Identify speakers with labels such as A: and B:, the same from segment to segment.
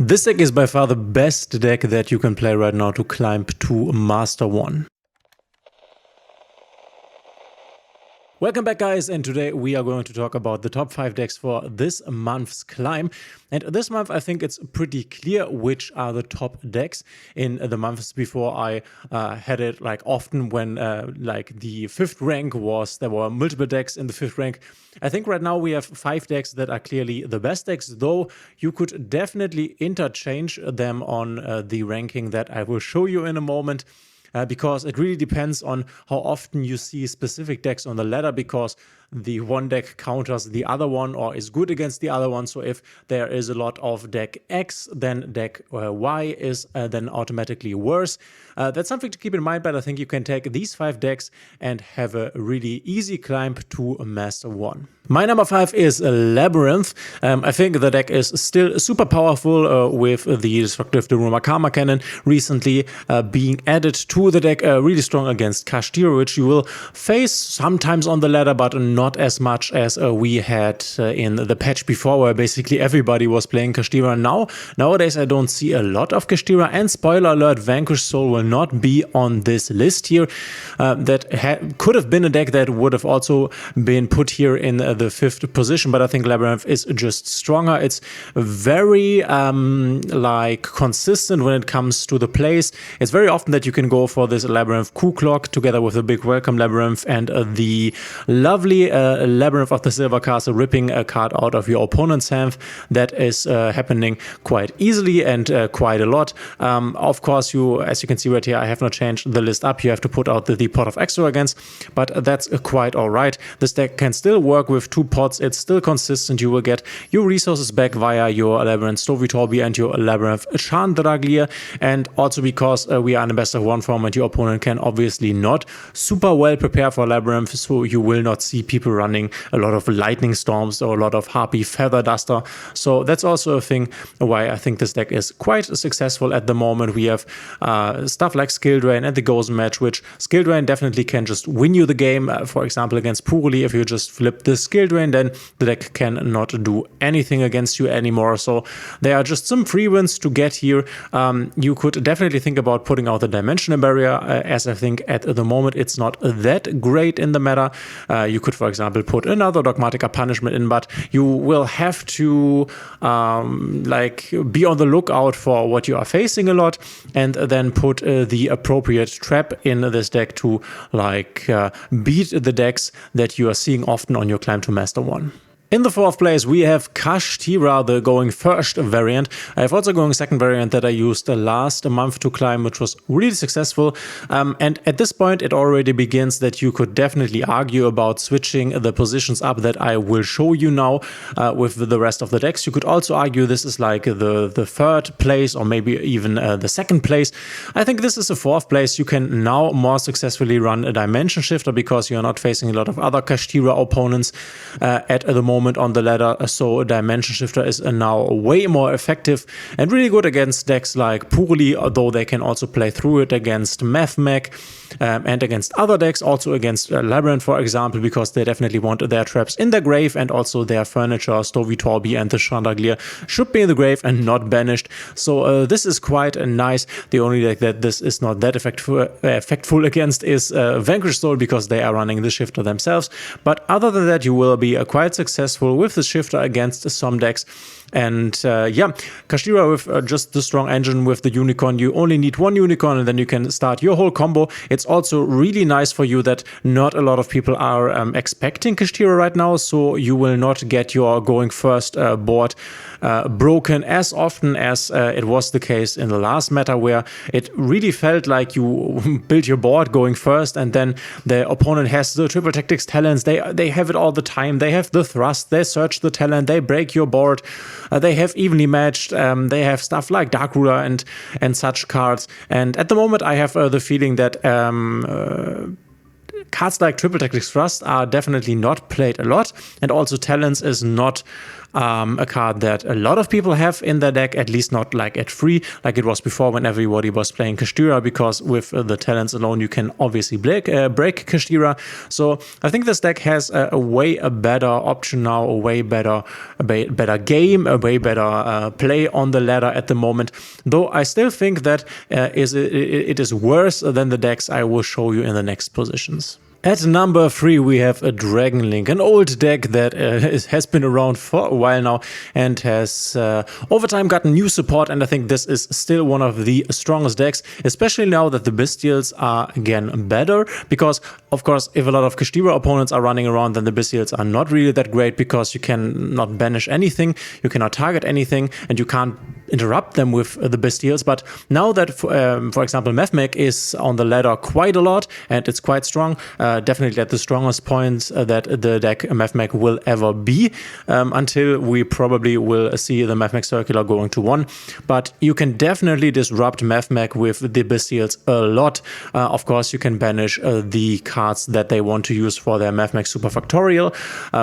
A: This deck is by far the best deck that you can play right now to climb to Master 1. Welcome back, guys, and today we are going to talk about the top 5 decks for this month's climb. And this month I think it's pretty clear which are the top decks. In the months before I had it like often when like the 5th rank there were multiple decks in the 5th rank. I think right now we have 5 decks that are clearly the best decks, though you could definitely interchange them on the ranking that I will show you in a moment. Because it really depends on how often you see specific decks on the ladder, because the one deck counters the other one or is good against the other one. So if there is a lot of deck X, then deck Y is then automatically worse. That's something to keep in mind, but I think you can take these 5 decks and have a really easy climb to Master 1. My number 5 is Labyrinth. I think the deck is still super powerful with the Destructive Daruma Karma Cannon recently being added to the deck, really strong against Kashtira, which you will face sometimes on the ladder, but not as much as we had in the patch before, where basically everybody was playing Kashtira. Nowadays I don't see a lot of Kashtira, and spoiler alert, Vanquished Soul will not be on this list here. That could have been a deck that would have also been put here in the 5th position, but I think Labyrinth is just stronger. It's very like consistent when it comes to the plays. It's very often that you can go for this Labyrinth Coup Clock together with the big Welcome Labyrinth and the lovely Labyrinth of the Silver Castle, ripping a card out of your opponent's hand. That is happening quite easily and quite a lot. Of course, as you can see right here, I have not changed the list up. You have to put out the pot of extravagance, but that's quite all right. This deck can still work with 2 pots. It's still consistent. You will get your resources back via your Labyrinth Stovitorbi and your Labyrinth Chandraglir, and also because we are in a best of 1 form and your opponent can obviously not super well prepare for Labyrinth, so you will not see people running a lot of Lightning Storms or a lot of Harpy Feather Duster. So that's also a thing why I think this deck is quite successful at the moment. We have stuff like Skill Drain and the Ghost Match, which Skill Drain definitely can just win you the game. For example, against Puruli, if you just flip the Skill Drain, then the deck cannot do anything against you anymore. So there are just some free wins to get here. You could definitely think about putting out the Dimensional Barrier, as I think at the moment it's not that great in the meta. You could, for example, put another Dogmatica Punishment in, but you will have to like be on the lookout for what you are facing a lot, and then put the appropriate trap in this deck to like beat the decks that you are seeing often on your climb to Master 1. In the 4th place, we have Kashtira, the going first variant. I have also going second variant that I used last month to climb, which was really successful. And at this point, it already begins that you could definitely argue about switching the positions up that I will show you now with the rest of the decks. You could also argue this is like the 3rd place or maybe even the 2nd place. I think this is a 4th place. You can now more successfully run a Dimension Shifter because you're not facing a lot of other Kashtira opponents at the moment on the ladder, so Dimension Shifter is now way more effective and really good against decks like Puruli, although they can also play through it against MFMC and against other decks, also against Labyrinth, for example, because they definitely want their traps in their grave, and also their furniture, Stovitorbi and the Chandraglir, should be in the grave and not banished. So this is quite nice. The only deck that this is not that effectful against is Vanquished Soul, because they are running the shifter themselves. But other than that, you will be quite successful with the shifter against some decks. And yeah, Kashtira with just the strong engine with the unicorn, you only need 1 unicorn and then you can start your whole combo. It's also really nice for you that not a lot of people are expecting Kashtira right now, so you will not get your going first board broken as often as it was the case in the last meta, where it really felt like you build your board going first and then the opponent has the triple tactics talents. They have it all the time. They have the thrust, they search the talent, they break your board. They have evenly matched. They have stuff like Dark Ruler and such cards. And at the moment, I have the feeling that cards like Triple Tactics Thrust are definitely not played a lot, and also Talents is not a card that a lot of people have in their deck, at least not like at free, like it was before when everybody was playing Kashtira, because with the talents alone, you can obviously break Kashtira. So I think this deck has a way better option now, a way better game, a way better play on the ladder at the moment. Though I still think that it is worse than the decks I will show you in the next positions. At number 3, we have a Dragon Link, an old deck that has been around for a while now and has over time gotten new support, and I think this is still one of the strongest decks, especially now that the Bestials are again better, because of course if a lot of Kashtira opponents are running around, then the Bestials are not really that great, because you cannot banish anything, you cannot target anything, and you can't interrupt them with the Bestials. But now that for example MFMC is on the ladder quite a lot and it's quite strong, definitely at the strongest points that the deck MFMC will ever be, until we probably will see the MFMC Circular going to 1. But you can definitely disrupt MFMC with the Bestials a lot. Of course, you can banish the cards that they want to use for their MFMC Super Factorial,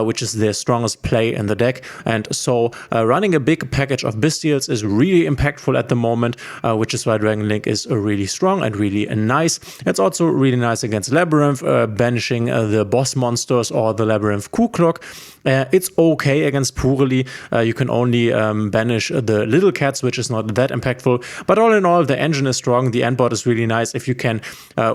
A: which is their strongest play in the deck. And so running a big package of Bestials is really impactful at the moment, which is why Dragon Link is really strong and really nice. It's also really nice against Labyrinth, banishing the boss monsters or the Labyrinth Ku Clock. It's okay against Purely. You can only banish the little cats, which is not that impactful. But all in all, the engine is strong. The end board is really nice. If you can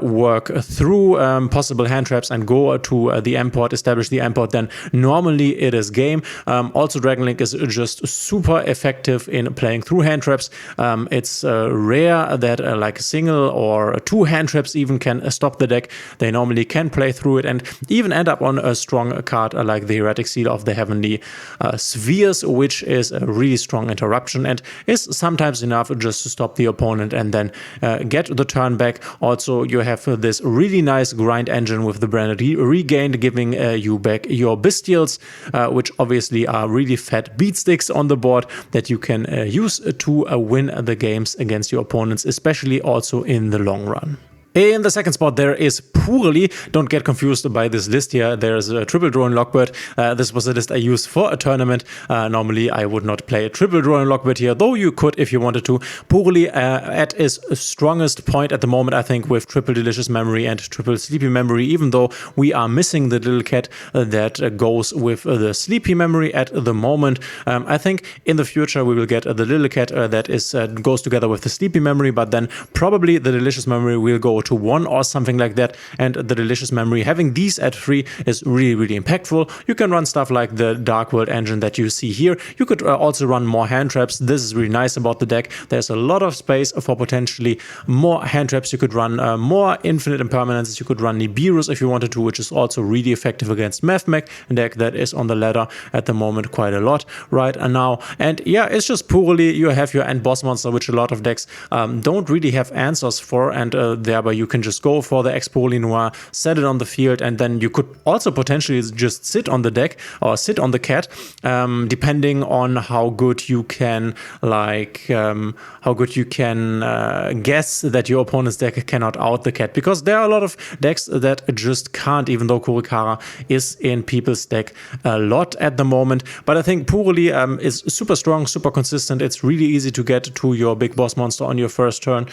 A: work through possible hand traps and go to the end port, establish the end port, then normally it is game. Also, Dragon Link is just super effective in playing through hand traps. It's rare that like a single or 2 hand traps even can stop the deck. They normally can play through it and even end up on a strong card like the Heretic Seal of the Heavenly Spheres, which is a really strong interruption and is sometimes enough just to stop the opponent and then get the turn back. Also, you have this really nice grind engine with the Branded Regained, giving you back your Bestials, which obviously are really fat beatsticks on the board that you can use to win the games against your opponents, especially also in the long run. In the second spot, there is Purely. Don't get confused by this list here. There's a triple drone Lockbird. This was a list I used for a tournament. Normally, I would not play a triple drone Lockbird here, though you could if you wanted to. Purely at its strongest point at the moment, I think, with triple Delicious Memory and triple Sleepy Memory, even though we are missing the little cat that goes with the Sleepy Memory at the moment. I think in the future we will get the little cat that goes together with the Sleepy Memory, but then probably the Delicious Memory will go to 1 or something like that, and the Delicious Memory having these at 3 is really impactful. You can run stuff like the Dark World engine that you see here. You could also run more hand traps. This is really nice about the deck. There's a lot of space for potentially more hand traps. You could run more infinite impermanences. You could run Nibiru's if you wanted to, which is also really effective against MFMC, a deck that is on the ladder at the moment quite a lot right now. And yeah, it's just Purely. You have your end boss monster, which a lot of decks don't really have answers for, and thereby you can just go for the Ex-Purely Noir, set it on the field, and then you could also potentially just sit on the deck or sit on the cat, depending on how good you can guess that your opponent's deck cannot out the cat, because there are a lot of decks that just can't, even though Kurikara is in people's deck a lot at the moment. But I think Purely is super strong, super consistent. It's really easy to get to your big boss monster on your first turn,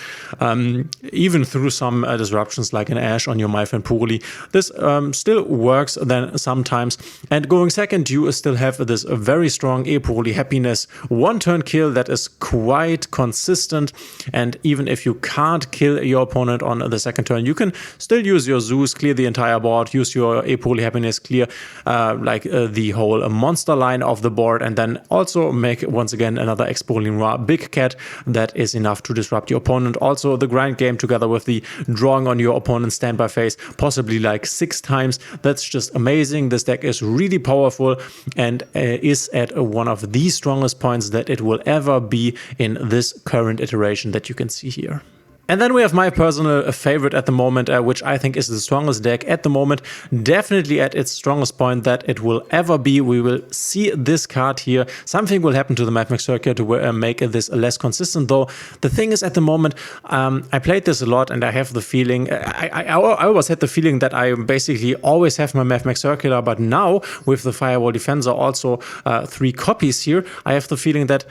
A: even through some disruptions like an Ash on your My Friend Purely. This still works then sometimes. And going second, you still have this very strong Purely Happiness 1-turn kill that is quite consistent. And even if you can't kill your opponent on the second turn, you can still use your Zeus, clear the entire board, use your Purely Happiness, clear the whole monster line of the board, and then also make once again another Ex-Purely Noir big cat that is enough to disrupt your opponent. Also, the grind game together with the drawing on your opponent's standby phase, possibly like 6 times. That's just amazing. This deck is really powerful and is at one of the strongest points that it will ever be in this current iteration that you can see here. And then we have my personal favorite at the moment, which I think is the strongest deck at the moment, definitely at its strongest point that it will ever be. We will see this card here. Something will happen to the MFMC circuit to make this less consistent, though. The thing is, at the moment, I played this a lot, and I have the feeling, I always had the feeling that I basically always have my MFMC circular, but now with the Firewall Defensor, also 3 copies here, I have the feeling that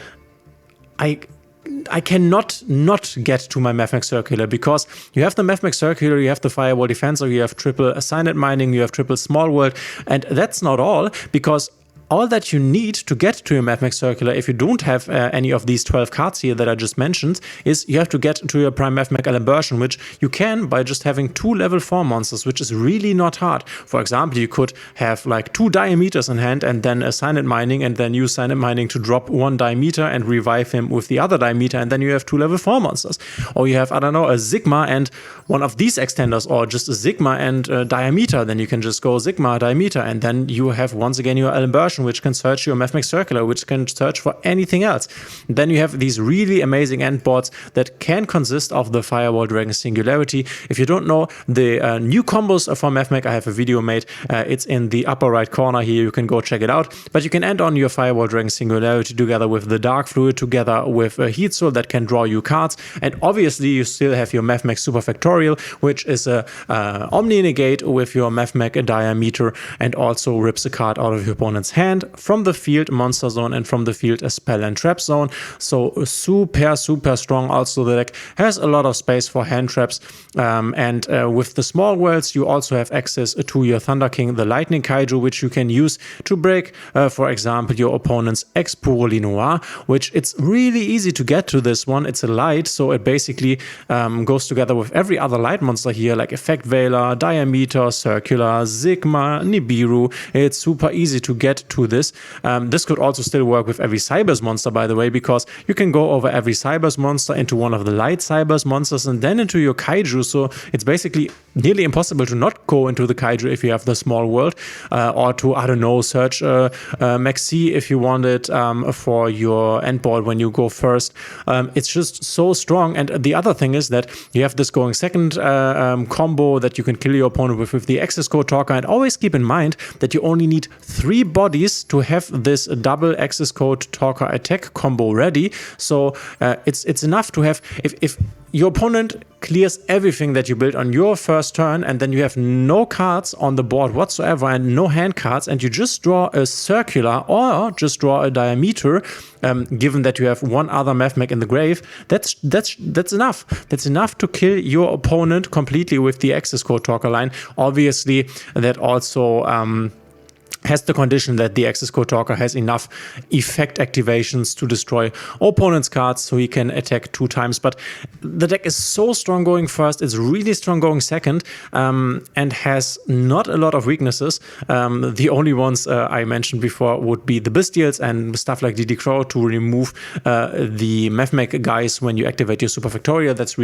A: I cannot not get to my MFMC circular, because you have the MFMC circular, you have the Firewall Defensor, you have triple Signet Mining, you have triple Small World, and that's not all, because all that you need to get to your MFMC circular, if you don't have any of these 12 cards here that I just mentioned, is you have to get to your Prime MFMC Labyrinth, which you can by just having 2 level 4 monsters, which is really not hard. For example, you could have like 2 Diameters in hand and then a Signet Mining, and then use Signet Mining to drop 1 Diameter and revive him with the other Diameter, and then you have 2 level 4 monsters. Or you have, I don't know, a Sigma and one of these extenders, or just a Sigma and Diameter, then you can just go Sigma, Diameter, and then you have once again your Labyrinth, which can search your MFMC circular, which can search for anything else. Then you have these really amazing end boards that can consist of the Firewall Dragon Singularity. If you don't know the new combos for MFMC, I have a video made. It's in the upper right corner here. You can go check it out. But you can end on your Firewall Dragon Singularity together with the Dark Fluid, together with a Heat Soul that can draw you cards. And obviously you still have your MFMC Super Factorial, which is a Omni Negate with your MFMC Diameter, and also rips a card out of your opponent's hand from the field monster zone and from the field a spell and trap zone. So super strong. Also the deck has a lot of space for hand traps, and with the Small Worlds you also have access to your Thunder King, the Lightning Kaiju, which you can use to break for example your opponent's Expuroli Noir, which it's really easy to get to this one. It's a light, so it basically goes together with every other light monster here, like Effect Veiler, Diameter, Circular, Sigma, Nibiru. It's super easy to get to this. This could also still work with every Cybers monster, by the way, because you can go over every Cybers monster into one of the light Cybers monsters and then into your Kaiju. So it's basically nearly impossible to not go into the Kaiju if you have the Small World, or to, I don't know, search MFMC if you want it for your end board when you go first. It's just so strong. And the other thing is that you have this going second combo that you can kill your opponent with the Access Code Talker. And always keep in mind that you only need 3 bodies to have this double Access Code Talker attack combo ready. So it's enough to have, if your opponent clears everything that you built on your first turn, and then you have no cards on the board whatsoever and no hand cards, and you just draw a Circular or just draw a Diameter, given that you have one other MFMC in the grave, that's enough. That's enough to kill your opponent completely with the Access Code Talker line. Obviously, that also has the condition that the Access Code Talker has enough effect activations to destroy opponent's cards, so he can attack 2 times. But the deck is so strong going first, it's really strong going second, and has not a lot of weaknesses. The only ones I mentioned before would be the Bestials and stuff like DD Crow to remove the MFMC guys when you activate your Super Factorial. That's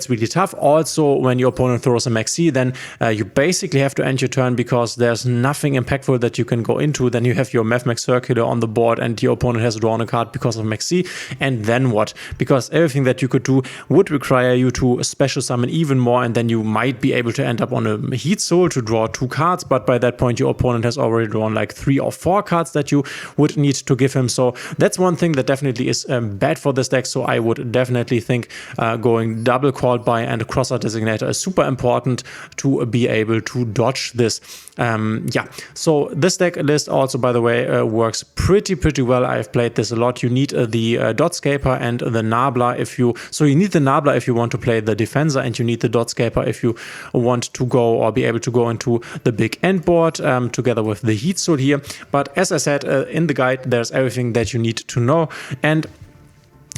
A: really tough. Also, when your opponent throws a MFMC, then you basically have to end your turn, because there's nothing impactful that you can go into. Then you have your MFMC Circular on the board and your opponent has drawn a card because of MFMC. And then what? Because everything that you could do would require you to special summon even more, and then you might be able to end up on a Heat Soul to draw 2 cards, but by that point your opponent has already drawn like 3 or 4 cards that you would need to give him. So that's one thing that definitely is bad for this deck. So I would definitely think going double Called By and a Crosser Designator is super important to be able to dodge this. Yeah, so this deck list also, by the way, works pretty well. I've played this a lot. You need the Dotscaper and the Nabla you need the Nabla if you want to play the Defensor, and you need the Dotscaper if you want to go or be able to go into the big end board together with the Heat Soul here. But as I said in the guide, there's everything that you need to know. And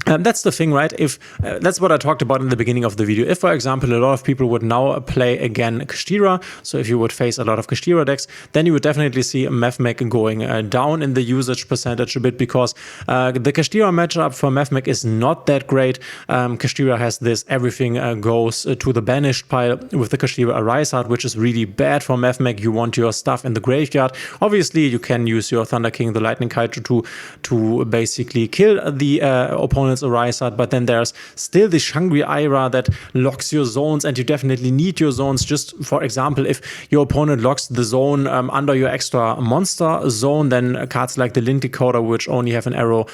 A: that's the thing, right? If that's what I talked about in the beginning of the video. If, for example, a lot of people would now play again Kashtira, so if you would face a lot of Kashtira decks, then you would definitely see MFMC going down in the usage percentage a bit, because the Kashtira matchup for MFMC is not that great. Kashtira has this everything goes to the banished pile with the Kashtira Arise Art, which is really bad for MFMC. You want your stuff in the graveyard. Obviously, you can use your Thunder King, the Lightning Kaiju, to basically kill the opponent opponent's Arisat, but then there's still the Shangri-Ira that locks your zones, and you definitely need your zones. Just for example, if your opponent locks the zone under your extra monster zone, then cards like the Link Decoder, which only have an arrow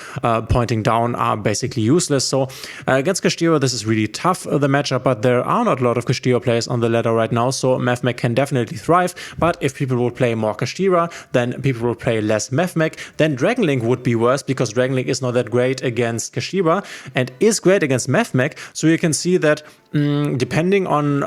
A: pointing down, are basically useless. So against Kashtira, this is really tough, the matchup, but there are not a lot of Kashtira players on the ladder right now, so MFMC can definitely thrive. But if people would play more Kashtira, then people would play less MFMC. Then Dragon Link would be worse, because Dragon Link is not that great against Kashtira and is great against MFMC. So you can see that depending on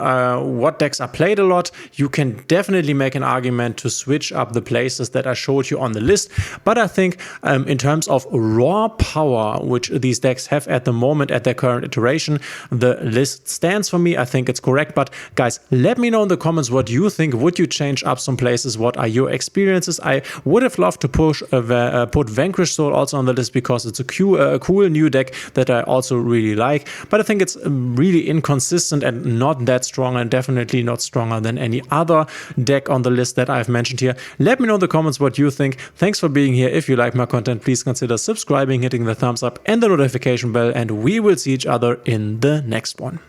A: what decks are played a lot, you can definitely make an argument to switch up the places that I showed you on the list. But I think in terms of raw power, which these decks have at the moment at their current iteration, the list stands for me. I think it's correct. But guys, let me know in the comments what you think. Would you change up some places? What are your experiences? I would have loved to put Vanquish Soul also on the list, because it's a cool new deck that I also really like. But I think it's really inconsistent and not that strong, and definitely not stronger than any other deck on the list that I've mentioned here. Let me know in the comments what you think. Thanks for being here. If you like my content, please consider subscribing, hitting the thumbs up and the notification bell, and we will see each other in the next one.